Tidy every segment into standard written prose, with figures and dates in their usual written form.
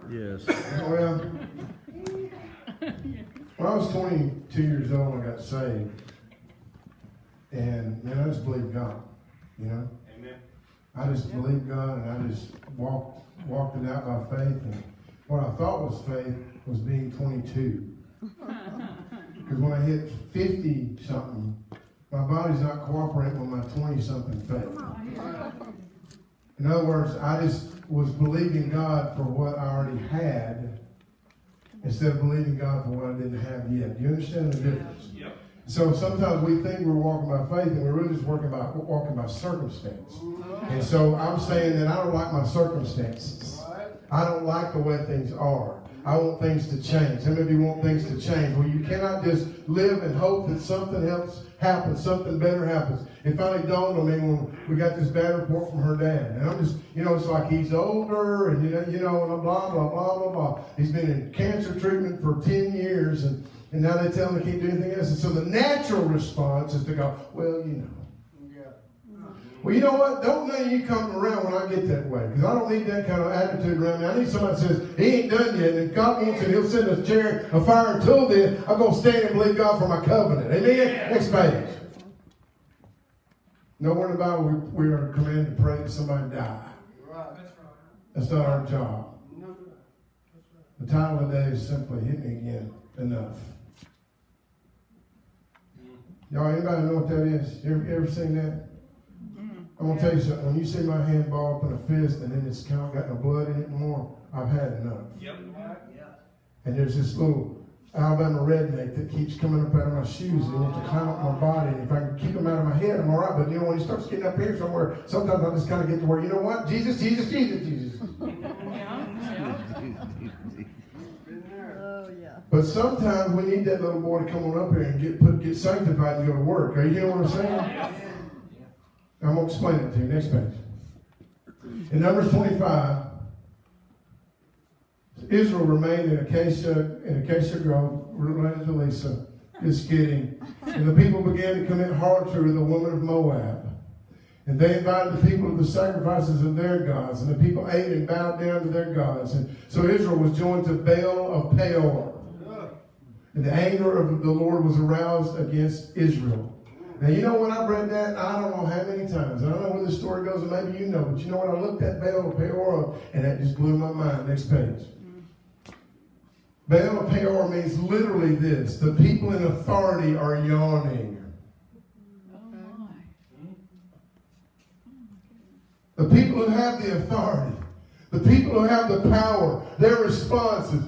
Yes. Well, when I was 22 years old, I got saved. And, man, I just believed God, you know? Amen. I just believed God, and I just walked it out by faith. And what I thought was faith was being 22. Because when I hit 50-something, my body's not cooperating with my 20-something faith. In other words, I just was believing God for what I already had instead of believing God for what I didn't have yet. Do you understand the difference? Yep. So sometimes we think we're walking by faith, and we're really just walking by circumstance. And so I'm saying that I don't like my circumstances. I don't like the way things are. I want things to change. How many of you want things to change? Well, you cannot just live and hope that something else happens, something better happens. It finally dawned on me when we got this bad report from her dad. And I'm just, it's like he's older and, and blah, blah, blah, blah, blah. He's been in cancer treatment for 10 years and now they tell him he can't do anything else. And so the natural response is to go, well, Well, you know what? Don't none of you come around when I get that way. Because I don't need that kind of attitude around me. I need somebody that says, he ain't done yet. And if God wants it, he'll send a chariot of fire. Until then, I'm going to stand and believe God for my covenant. Amen? Next page. Nowhere in the Bible we are commanded to pray that somebody die. That's not our job. The title of the day is simply, hit me again, enough. Y'all, anybody know what that is? You ever seen that? I'm going to tell you something. When you see my hand ball up in a fist and then it's kind of got no blood in it anymore, I've had enough. Yep. And there's this little Alabama redneck that keeps coming up out of my shoes and wants to climb up my body. And if I can keep him out of my head, I'm all right. But, when he starts getting up here somewhere, sometimes I just kind of get to where, you know what? Jesus, Jesus, Jesus, Jesus. But sometimes we need that little boy to come on up here and get sanctified and go to work. Are you hearing what I'm saying? I'm going to explain it to you. Next page. In Numbers 25, Israel remained in Acacia Grove, related to Lisa. Just kidding. And the people began to commit harlotry with the woman of Moab. And they invited the people to the sacrifices of their gods. And the people ate and bowed down to their gods. And so Israel was joined to Baal of Peor. And the anger of the Lord was aroused against Israel. Now, when I read that, I don't know how many times. I don't know where the story goes, and maybe you know. But you know what? I looked at Baal of Peor, and that just blew my mind. Next page. Baal of Peor means literally this. The people in authority are yawning. The people who have the authority, the people who have the power, their response is,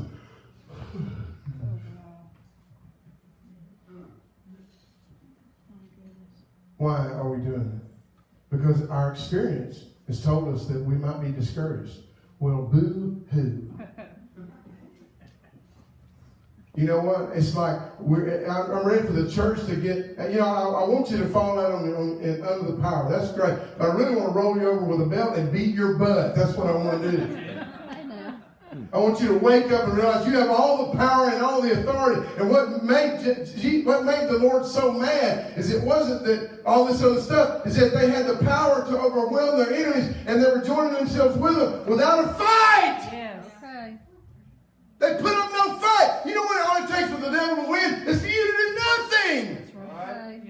why are we doing it? Because our experience has told us that we might be discouraged. Well, boo-hoo. You know what? It's like I'm ready for the church to get. I want you to fall out under the power. That's great. But I really want to roll you over with a belt and beat your butt. That's what I want to do. I want you to wake up and realize you have all the power and all the authority. And what made the Lord so mad is it wasn't that all this other stuff, is that they had the power to overwhelm their enemies and they were joining themselves with them without a fight. Yes. Okay. They put up no fight. You know what it only takes for the devil to win? Is for you to do nothing.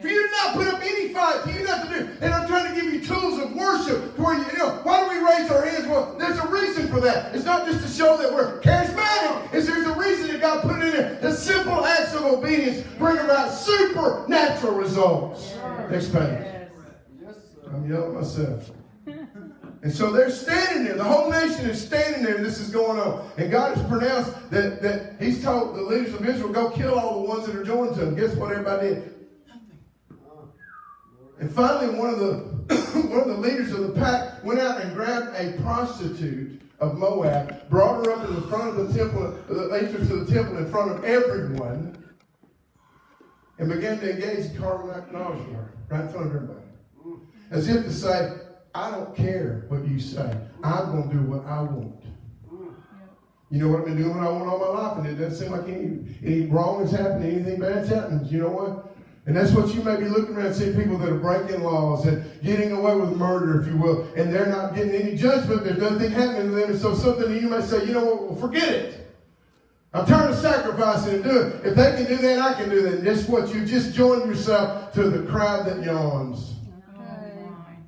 For you to not put up any fight, for you not to do. And I'm trying to give you tools of worship where why do we raise our hands? Well, there's a reason for that. It's not just to show that we're charismatic. There's a reason that God put it in there. The simple acts of obedience bring about supernatural results. Next page. I'm yelling at myself. And so they're standing there. The whole nation is standing there. And this is going on. And God has pronounced that he's told the leaders of Israel, go kill all the ones that are joined to him. Guess what everybody did? And finally, one of the leaders of the pack went out and grabbed a prostitute of Moab, brought her up to the front of the temple, the entrance to the temple in front of everyone, and began to engage in carnal knowledge with her right in front of everybody. As if to say, I don't care what you say. I'm going to do what I want. You know what I've been doing what I want all my life, and it doesn't seem like any wrong has happened, anything bad's happened. You know what? And that's what you may be looking around, seeing people that are breaking laws and getting away with murder, if you will, and they're not getting any judgment. There's nothing happening to them. And so something that you may say, you know what, well, forget it. I'm tired of sacrificing and doing it. If they can do that, I can do that. And guess what? You just joined yourself to the crowd that yawns.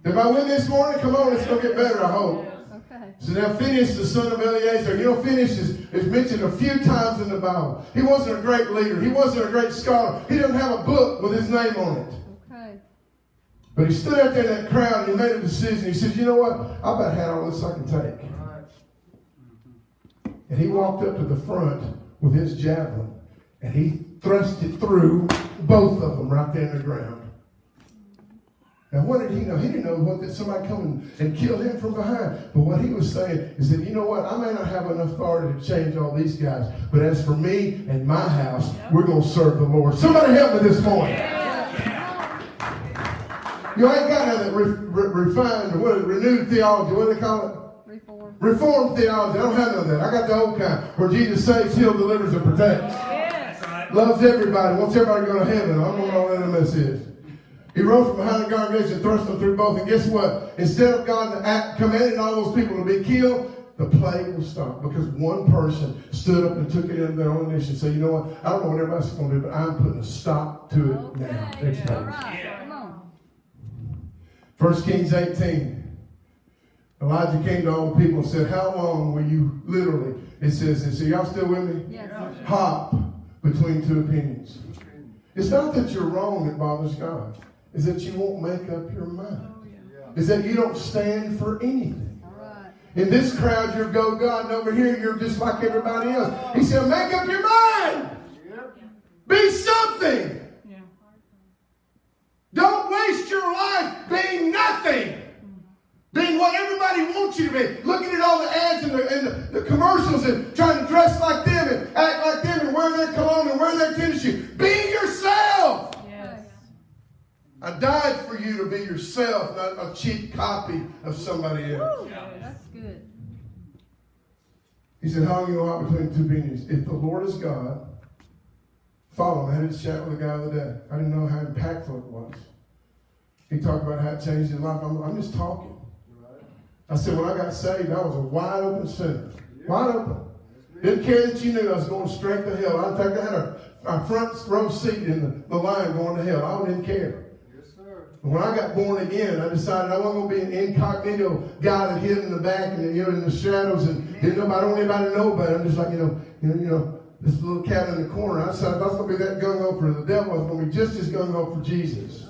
Am I with this morning? Come on, it's going to get better, I hope. Okay. So now Phinehas, the son of Eleazar. You know, Phinehas is mentioned a few times in the Bible. He wasn't a great leader. He wasn't a great scholar. He didn't have a book with his name on it. Okay. But he stood out there in that crowd and he made a decision. He said, you know what? I about had all this I can take. And he walked up to the front with his javelin and he thrust it through both of them right there in the ground. Now, what did he know? He didn't know that somebody come and kill him from behind. But what he was saying is that, you know what? I may not have enough authority to change all these guys. But as for me and my house, we're going to serve the Lord. Somebody help me this morning. You ain't got none of that refined, renewed theology. What do they call it? Reformed theology. I don't have none of that. I got the old kind where Jesus saves, heals, delivers, and protects. Yes. Loves everybody. Wants everybody to go to heaven. I don't know what all that mess is. He rose from behind the congregation and thrust them through both. And guess what? Instead of God commanding all those people to be killed, the plague will stop. Because one person stood up and took it into their own initiative and said, you know what? I don't know what everybody else is going to do, but I'm putting a stop to it now. Next page. All right. Come on. 1 Kings 18. Elijah came to all the people and said, how long will you literally, it says, y'all still with me? Yes. Hop between two opinions. It's not that you're wrong that bothers God. It's that you won't make up your mind. Oh, yeah. It's that you don't stand for anything. All right. In this crowd, you're go God, and over here, you're just like everybody else. He said, make up your mind. Yep. Be something. Yeah. Don't waste your life being nothing. Being what everybody wants you to be. Looking at all the ads and the commercials and trying to dress like them and act like them and wear their cologne and wear their tennis shoes. Be yourself. Yes. I died for you to be yourself, not a cheap copy of somebody else. Woo, that's good. He said, how are you going to hop between two opinions? If the Lord is God, follow him. I had this chat with a guy the other day. I didn't know how impactful it was. He talked about how it changed his life. I'm just talking. I said, when I got saved, I was a wide open sinner. Wide open. Didn't care that you knew I was going straight to hell. In fact, I had a front row seat in the line going to hell. I didn't care. Yes, sir. When I got born again, I decided I wasn't going to be an incognito guy that hid in the back and in the shadows and I don't want anybody to know about it. I'm just like, this little cabin in the corner. I decided if I was going to be that gung-ho for the devil, I was going to be just as gung-ho for Jesus.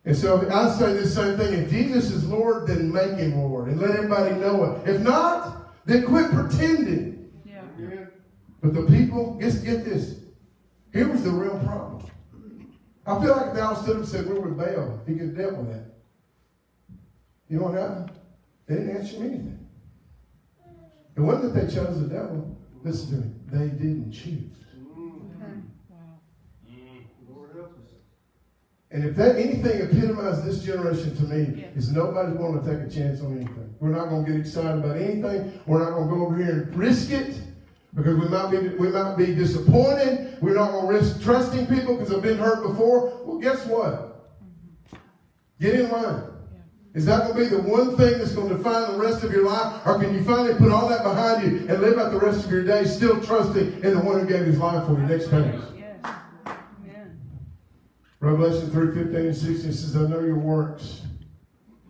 And so I say this same thing. If Jesus is Lord, then make him Lord. And let everybody know it. If not, then quit pretending. Yeah. But the people, get this. Here was the real problem. I feel like they all stood up and said, we're with Baal. He could have dealt with that. You know what happened? They didn't answer me anything. It wasn't that they chose the devil. Listen to me. They didn't choose. And if anything epitomizes this generation to me, is nobody's going to take a chance on anything. We're not going to get excited about anything. We're not going to go over here and risk it because we might be disappointed. We're not going to risk trusting people because I've been hurt before. Well, guess what? Get in line. Is that going to be the one thing that's going to define the rest of your life? Or can you finally put all that behind you and live out the rest of your days still trusting in the one who gave his life for you? Next page. Revelation 3:15 and 16 says, I know your works.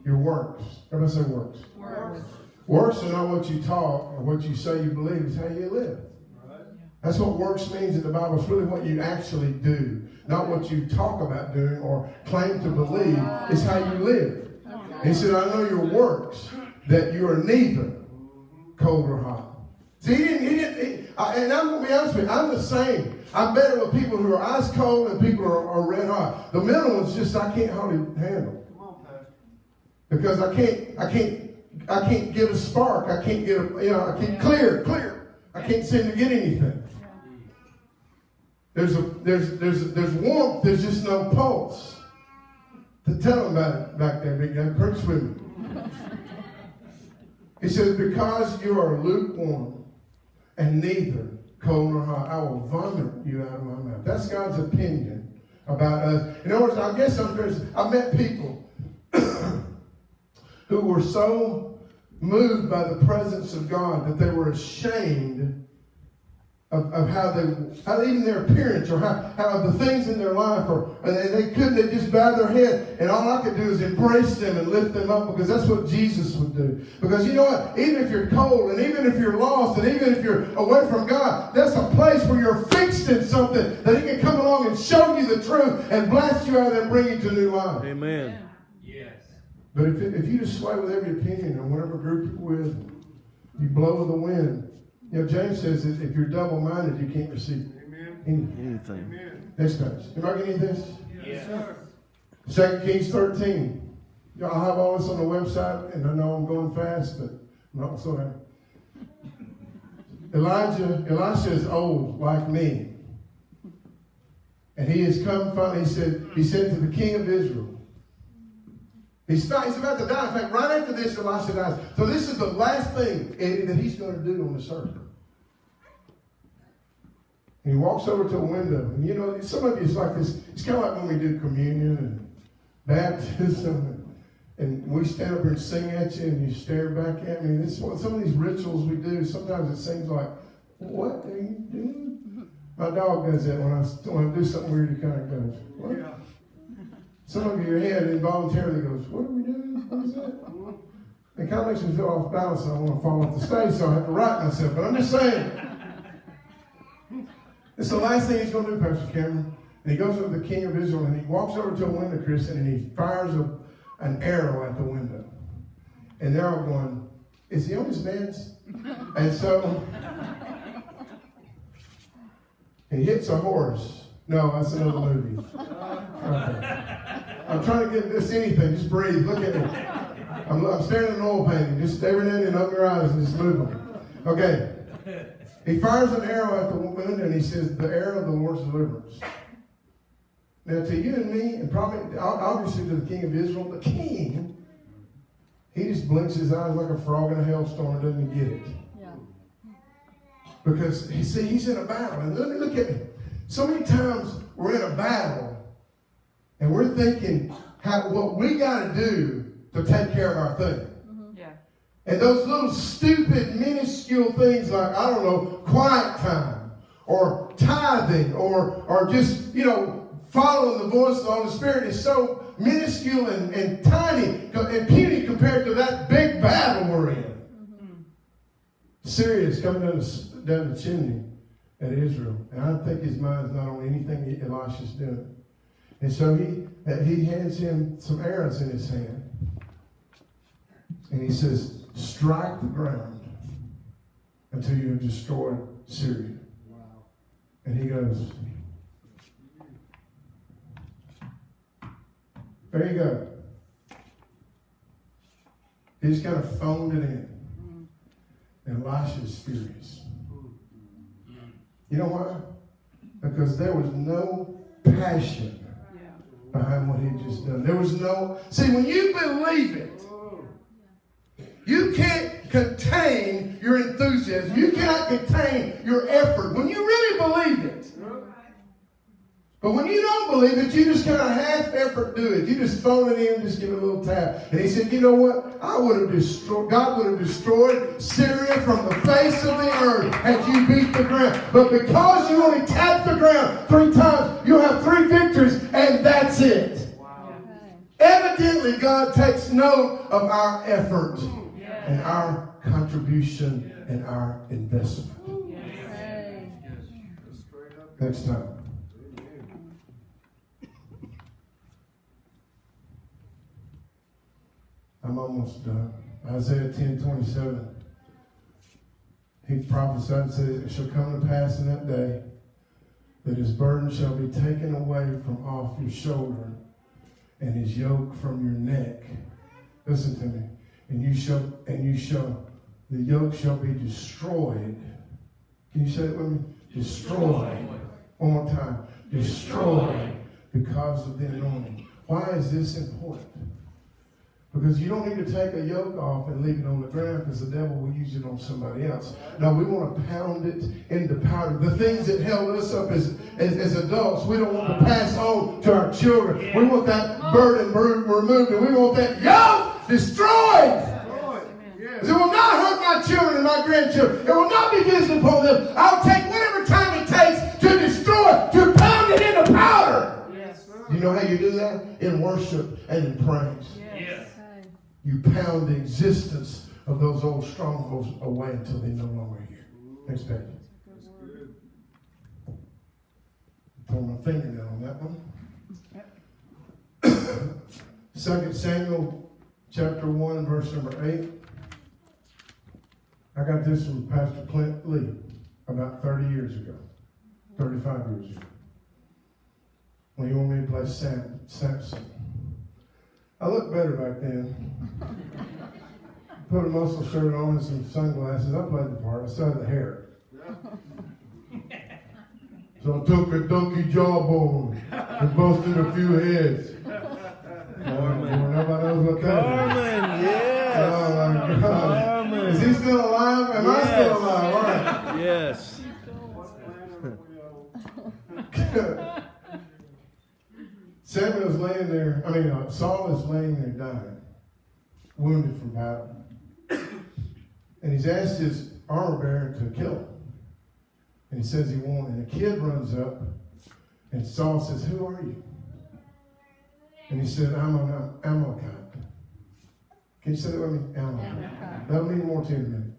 Your works. Everybody say works. Works. Works are not what you talk or what you say you believe. It's how you live. Right. That's what works means in the Bible. It's really what you actually do. Not what you talk about doing or claim to believe. It's how you live. He said, I know your works, that you are neither cold or hot. See, he didn't, and I'm going to be honest with you, I'm the same. I'm better with people who are ice cold and people who are red hot. The middle one's just I can't hardly handle. Come on, Pastor. Because I can't get a spark. I can't get I can't clear. I can't seem to get anything. There's warmth, there's just no pulse. Tell them about it back there, big guy. Preach with me. He says, because you are lukewarm and neither cold nor hot, I will vomit you out of my mouth. That's God's opinion about us. In other words, I guess I met people who were so moved by the presence of God that they were ashamed of how even their appearance or how the things in their life they just bow their head, and all I could do is embrace them and lift them up, because that's what Jesus would do. Because you know what? Even if you're cold, and even if you're lost, and even if you're away from God, that's a place where you're fixed in something that He can come along and show you the truth and blast you out of there and bring you to new life. Amen. Yes. But if you just sway with every opinion or whatever group you're with, you blow with the wind. You know, James says that if you're double-minded, you can't receive anything. Amen. Next page. Am I getting this? Yes, sir. 2 Kings 13. Y'all have all this on the website, and I know I'm going fast, but no, slow down. Elisha is old like me. And he has come finally, he said to the king of Israel, he's about to die. In fact, right after this, Elisha dies. So this is the last thing that he's going to do on this earth. And he walks over to a window. And you know, some of you, it's like this. It's kind of like when we do communion and baptism. And we stand up here and sing at you and you stare back at me. This is what some of these rituals we do. Sometimes it seems like, what are you doing? My dog does that when I do something weird. He kind of goes, what? Yeah. Some of your head involuntarily goes, what are we doing? What is that? It kind of makes me feel off balance, and I want to fall off the stage, so I have to right myself. But I'm just saying, it's the last thing he's going to do, Pastor Cameron. And he goes over to the king of Israel, and he walks over to a window, Christian, and he fires an arrow at the window. And they're all going, is he on his meds? And so he hits a horse. No, that's another movie. Okay. I'm trying to get this anything. Just breathe. Look at me. I'm staring at an oil painting. Just every now and then open your eyes and just move them. Okay. He fires an arrow at the window and he says, the arrow of the Lord's deliverance. Now to you and me, and probably obviously to the king of Israel, the king, he just blinks his eyes like a frog in a hailstorm and doesn't get it. Yeah. Because he's in a battle. And let me look at me. So many times we're in a battle and we're thinking what we got to do to take care of our thing. Mm-hmm. Yeah. And those little stupid, minuscule things like, I don't know, quiet time or tithing or just, following the voice of the Holy Spirit is so minuscule and tiny and puny compared to that big battle we're in. Mm-hmm. Syria's coming down the chimney at Israel. And I think his mind's not on anything Elisha's doing. And so he hands him some arrows in his hand. And he says, strike the ground until you have destroyed Syria. Wow. And he goes, there you go. He just kind of phoned it in. And Elisha's furious. You know why? Because there was no passion behind what he had just done. There was no... See, when you believe it, you can't contain your enthusiasm. You cannot contain your effort. When you really believe it. But when you don't believe it, you just kind of half-effort do it. You just phone it in, just give it a little tap. And he said, you know what? God would have destroyed Syria from the face of the earth had you beat the ground. But because you only tapped the ground 3 times, you'll have 3 victories, and that's it. Wow. Evidently, God takes note of our effort and our contribution and our investment. Next time. I'm almost done. Isaiah 10:27. He prophesied and said, it shall come to pass in that day that his burden shall be taken away from off your shoulder and his yoke from your neck. Listen to me. The yoke shall be destroyed. Can you say it with me? Destroyed. One more time. Destroyed because of the anointing. Why is this important? Because you don't need to take a yoke off and leave it on the ground because the devil will use it on somebody else. No, we want to pound it into powder. The things that held us up as adults, we don't want to pass on to our children. We want that burden removed, and we want that yoke destroyed. It will not hurt my children and my grandchildren. It will not be visited upon them. I'll take whatever time it takes to destroy, to pound it into powder. Yes. You know how you do that? In worship and in praise. Yes. You pound the existence of those old strongholds away until they're no longer here. Next page. Throw my finger down on that one. 2 Samuel chapter 1, verse number 8. I got this from Pastor Clint Lee about 30 years ago, 35 years ago, when he wanted me to play Samson. I looked better back then. Put a muscle shirt on and some sunglasses. I played the part. I still had the hair. So I took a donkey jawbone and busted a few heads. Nobody knows what that is. Yes. Oh my God. Carmen. Is he still alive? Am I still alive? All right. Yes. Samuel's laying there, Saul is laying there dying, wounded from battle. And he's asked his armor bearer to kill him. And he says he won't. And a kid runs up, and Saul says, "Who are you?" And he said, "I'm an Amalekite." Can you say that with me? Amalekite. That'll mean more to you in a minute.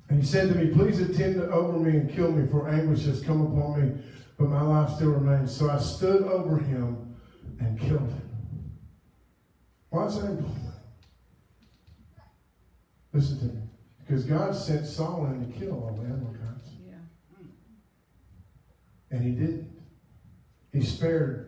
And he said to me, "Please attend over me and kill me, for anguish has come upon me, but my life still remains." So I stood over him and killed him. Why is that important? Listen to me. Because God sent Saul in to kill all the Amalekites. Yeah. And he didn't. He spared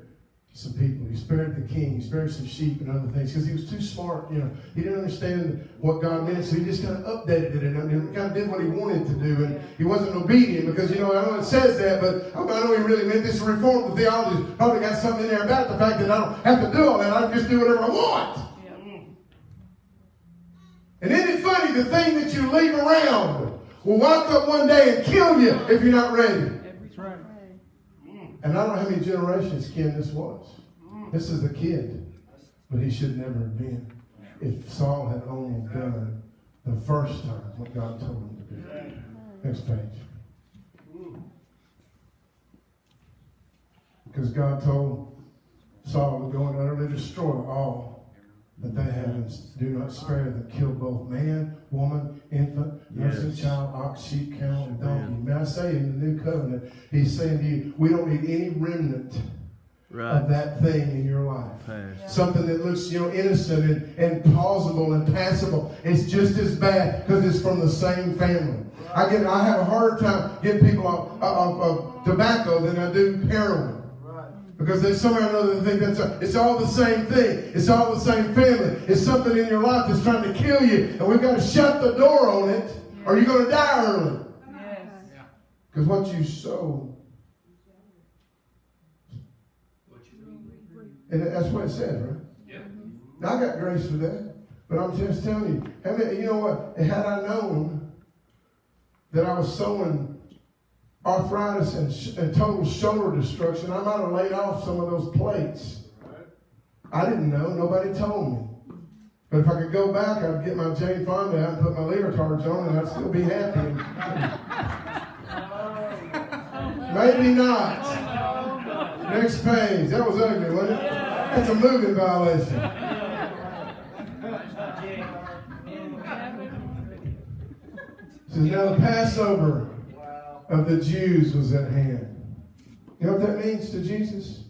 some people. He spared the king. He spared some sheep and other things because he was too smart. He didn't understand what God meant, so he just kind of updated it and kind of did what he wanted to do. And he wasn't obedient because, I know it says that, but I know he really meant this to reform the theology. Probably got something in there about the fact that I don't have to do all that. I can just do whatever I want. Yeah. And isn't it funny, the thing that you leave around will walk up one day and kill you if you're not ready. That's right. And I don't know how many generations, Ken, this was. This is a kid, but he should never have been. If Saul had only done the first time what God told him to do. Next page. Because God told Saul to go and utterly destroy all that they have, and do not spare them, kill both man, woman, infant, nursing child, ox, sheep, camel, and donkey. May I say, in the new covenant, he's saying to you, we don't need any remnant of that thing in your life. Yeah. Something that looks, innocent and plausible and passable. It's just as bad because it's from the same family. I have a harder time getting people off tobacco than I do heroin. Because there's somehow or another that think it's all the same thing. It's all the same family. It's something in your life that's trying to kill you. And we've got to shut the door on it or you're going to die early. Because what you sow. And that's what it says, right? Yeah. Now, I got grace for that. But I'm just telling you. You know what? Had I known that I was sowing arthritis and total shoulder destruction, I might have laid off some of those plates. I didn't know. Nobody told me. But if I could go back, I'd get my Jane Fonda out and put my leotards on and I'd still be happy. Maybe not. Next page. That was ugly, wasn't it? That's a moving violation. So now the Passover of the Jews was at hand. You know what that means to Jesus?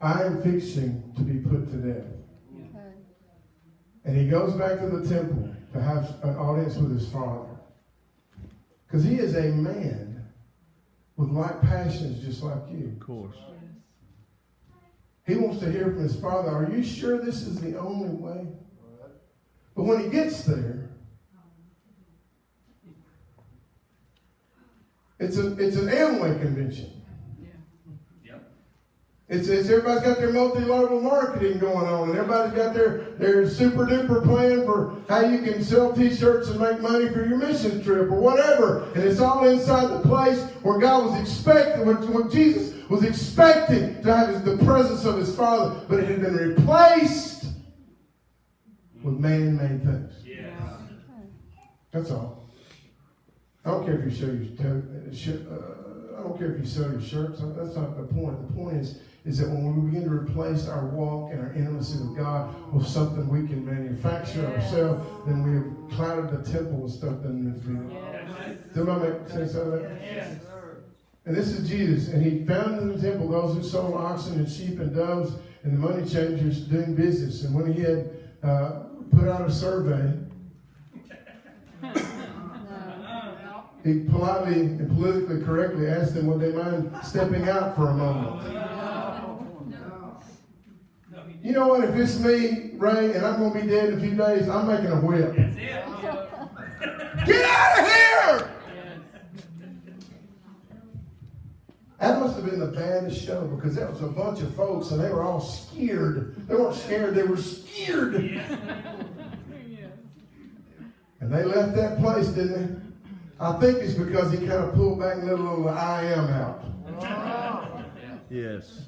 I am fixing to be put to death. Okay. And he goes back to the temple to have an audience with his Father. Because he is a man with like passions just like you. Of course. He wants to hear from his Father, are you sure this is the only way? But when he gets there, it's an Amway convention. Yeah. Yep. It's everybody's got their multi-level marketing going on, and everybody's got their super duper plan for how you can sell t-shirts and make money for your mission trip or whatever. And it's all inside the place where God was expecting, when Jesus was expecting to have the presence of his Father, but it had been replaced with man-made things. Yeah. That's all. I don't care if you show I don't care if you sell your shirts. That's not the point. The point is that when we begin to replace our walk and our intimacy with God with something we can manufacture ourselves, then we have clouded the temple with stuff that doesn't need to be there. Does anybody make sense out of that? Yes. And this is Jesus. And he found in the temple those who sold oxen and sheep and doves and the money changers doing business. And when he had put out a survey, he politely and politically correctly asked them would they mind stepping out for a moment. You know what? If it's me, Ray, and I'm going to be dead in a few days, I'm making a whip. That's it. Get out of here! That must have been the baddest show because there was a bunch of folks and they were all scared. They weren't scared, they were scared. And they left that place, didn't they? I think it's because he kind of pulled back and let a little I am out. Yes.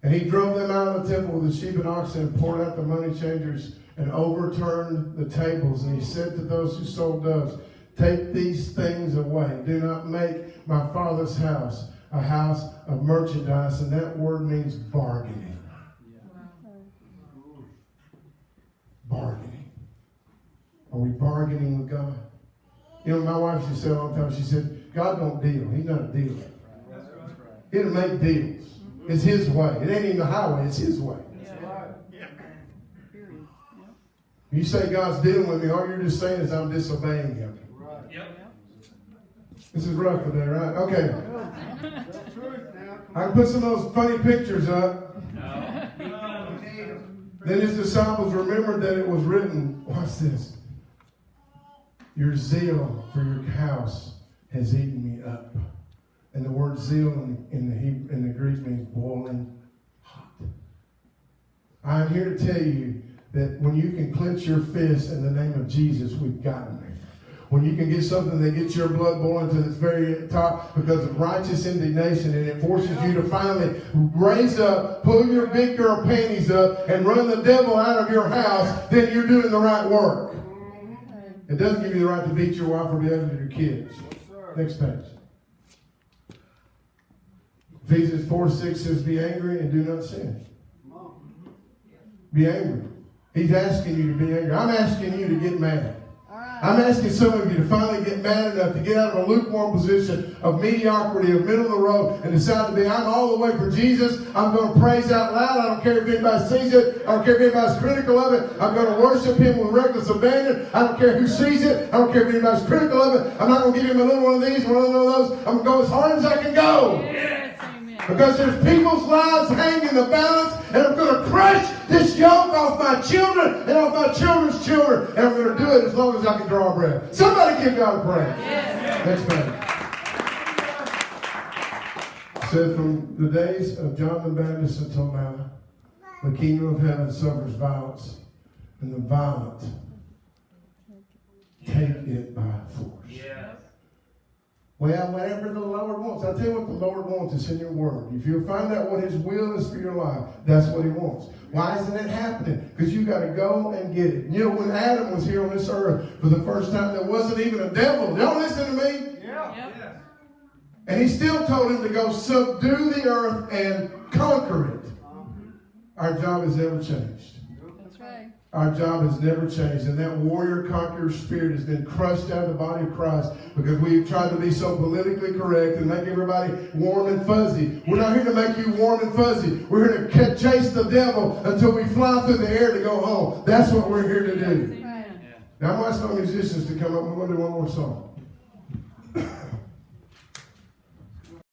And he drove them out of the temple with the sheep and oxen and poured out the money changers and overturned the tables. And he said to those who sold doves, take these things away. Do not make my Father's house a house of merchandise. And that word means bargaining. Bargaining. Are we bargaining with God? You know, my wife used to say all the time, she said, God don't deal. He's not a dealer. He'll make deals. It's his way. It ain't even the highway. It's his way. You say God's dealing with me, all you're just saying is I'm disobeying him. This is rough today, right? Okay. I can put some of those funny pictures up. Then his disciples remembered that it was written, watch this, your zeal for your house has eaten me up. And the word zeal in the Greek means boiling hot. I'm here to tell you that when you can clench your fist in the name of Jesus, we've gotten there. When you can get something that gets your blood boiling to its very top because of righteous indignation, and it forces you to finally raise up, pull your big girl panties up, and run the devil out of your house, then you're doing the right work. It doesn't give you the right to beat your wife or be ugly to your kids. Next page. Ephesians 4:6 says, be angry and do not sin. Be angry. He's asking you to be angry. I'm asking you to get mad. I'm asking some of you to finally get mad enough to get out of a lukewarm position of mediocrity, of middle of the road, and decide to be, I'm all the way for Jesus. I'm going to praise out loud. I don't care if anybody sees it. I don't care if anybody's critical of it. I'm going to worship him with reckless abandon. I don't care who sees it. I don't care if anybody's critical of it. I'm not going to give him a little one of these, one of those. I'm going to go as hard as I can go. Yes, amen. Because there's people's lives hanging in the balance, and I'm going to crush this yoke off my children and off my children's children. And I'm going to do it as long as I can draw a breath. Somebody give God a praise. Yes. Next page. It said, from the days of John the Baptist until now, the kingdom of heaven suffers violence, and the violent take it by force. Yeah. Well, whatever the Lord wants. I'll tell you what the Lord wants is in your word. If you find out what his will is for your life, that's what he wants. Why isn't it happening? Because you got to go and get it. You know, when Adam was here on this earth for the first time, there wasn't even a devil. Y'all listen to me? Yeah. Yep. And he still told him to go subdue the earth and conquer it. Our job has never changed. That's right. Our job has never changed. And that warrior conqueror spirit has been crushed out of the body of Christ because we've tried to be so politically correct and make everybody warm and fuzzy. We're not here to make you warm and fuzzy. We're here to chase the devil until we fly through the air to go home. That's what we're here to do. Now I'm going to ask my musicians to come up. We're going to do one more song.